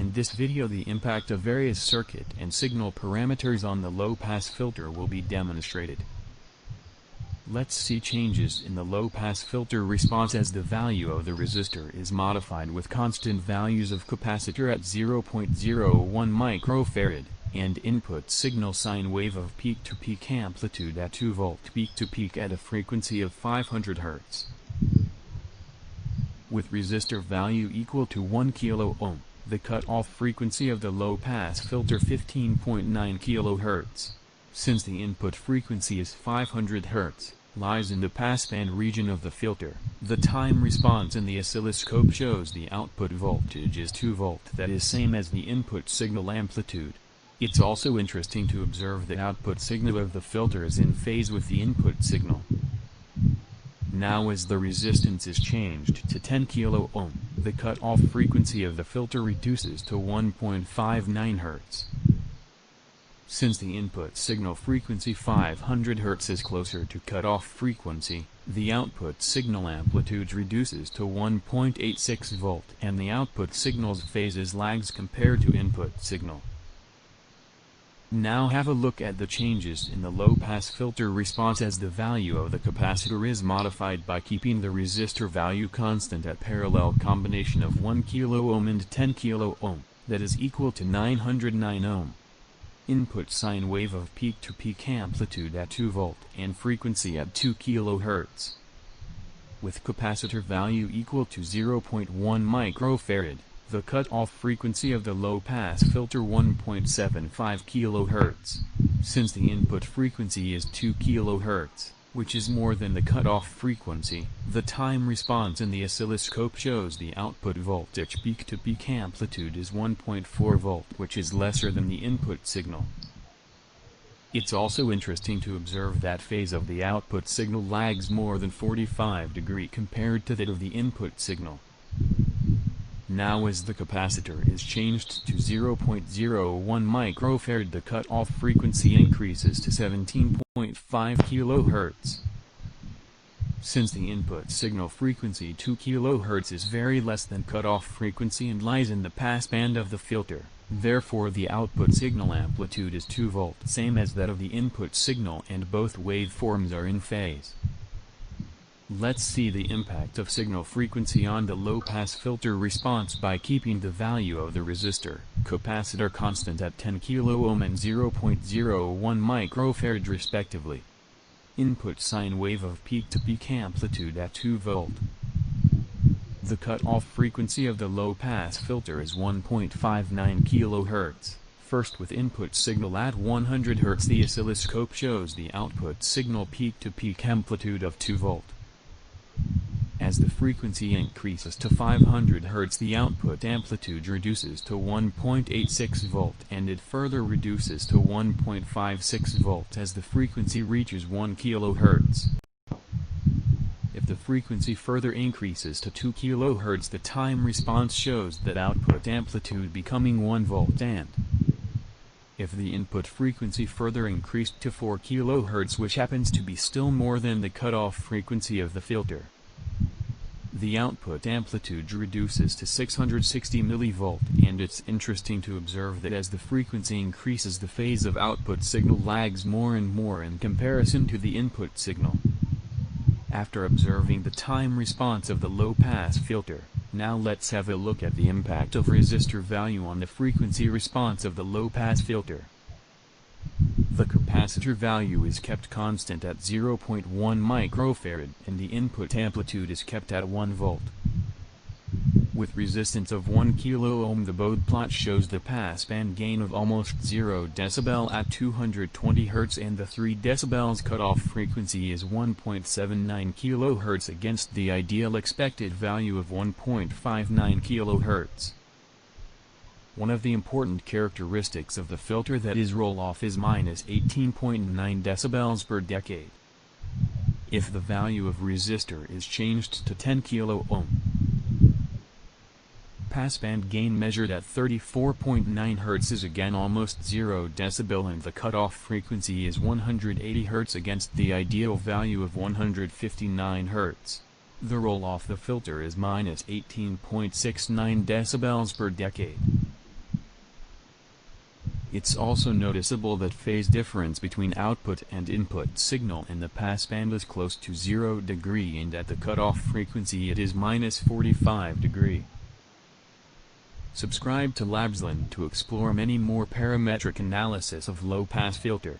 In this video the impact of various circuit and signal parameters on the low-pass filter will be demonstrated. Let's see changes in the low-pass filter response as the value of the resistor is modified with constant values of capacitor at 0.01 microfarad, and input signal sine wave of peak-to-peak amplitude at 2 volt peak-to-peak at a frequency of 500 Hz. With resistor value equal to 1 kilo ohm, the cutoff frequency of the low-pass filter 15.9 kHz. Since the input frequency is 500 Hz, lies in the passband region of the filter, the time response in the oscilloscope shows the output voltage is 2 volt, that is same as the input signal amplitude. It's also interesting to observe that output signal of the filter is in phase with the input signal. Now as the resistance is changed to 10 kilo ohm, the cutoff frequency of the filter reduces to 1.59 Hz. Since the input signal frequency 500 Hz is closer to cutoff frequency, the output signal amplitude reduces to 1.86 volt and the output signal's phases lags compared to input signal. Now have a look at the changes in the low-pass filter response as the value of the capacitor is modified by keeping the resistor value constant at parallel combination of 1 kilo ohm and 10 kilo ohm, that is equal to 909 ohm. Input sine wave of peak-to-peak amplitude at 2 volt and frequency at 2 kHz. With capacitor value equal to 0.1 microfarad, the cutoff frequency of the low-pass filter 1.75 kHz. Since the input frequency is 2 kHz, which is more than the cutoff frequency, the time response in the oscilloscope shows the output voltage peak-to-peak amplitude is 1.4 volt, which is lesser than the input signal. It's also interesting to observe that phase of the output signal lags more than 45 degrees compared to that of the input signal. Now as the capacitor is changed to 0.01 microfarad, the cutoff frequency increases to 17.5 kHz. Since the input signal frequency 2 kHz is very less than cutoff frequency and lies in the passband of the filter, therefore the output signal amplitude is 2 volt, same as that of the input signal, and both waveforms are in phase. Let's see the impact of signal frequency on the low-pass filter response by keeping the value of the resistor, capacitor constant at 10 kilo ohm and 0.01 microfarad respectively. Input sine wave of peak-to-peak amplitude at 2 volt. The cutoff frequency of the low-pass filter is 1.59 kHz. First, with input signal at 100 Hz, the oscilloscope shows the output signal peak-to-peak amplitude of 2 volt. As the frequency increases to 500 Hz, the output amplitude reduces to 1.86 volt and it further reduces to 1.56 volt as the frequency reaches 1 kHz. If the frequency further increases to 2 kHz, the time response shows that output amplitude becoming 1 volt, and if the input frequency further increased to 4 kHz, which happens to be still more than the cutoff frequency of the filter, the output amplitude reduces to 660 mV, and it's interesting to observe that as the frequency increases, the phase of output signal lags more and more in comparison to the input signal. After observing the time response of the low-pass filter, now let's have a look at the impact of resistor value on the frequency response of the low-pass filter. The capacitor value is kept constant at 0.1 microfarad and the input amplitude is kept at 1 volt. With resistance of 1 kilo ohm, the bode plot shows the passband gain of almost 0 dB at 220 Hz and the 3 dB cutoff frequency is 1.79 kHz against the ideal expected value of 1.59 kHz. One of the important characteristics of the filter that is roll-off is minus 18.9 dB per decade. If the value of resistor is changed to 10 kilo ohm, passband gain measured at 34.9 Hz is again almost 0 dB and the cutoff frequency is 180 Hz against the ideal value of 159 Hz. The roll off the filter is minus 18.69 dB per decade. It's also noticeable that phase difference between output and input signal in the passband is close to 0 degree, and at the cutoff frequency it is -45 degree. Subscribe to Labsland to explore many more parametric analysis of low-pass filter.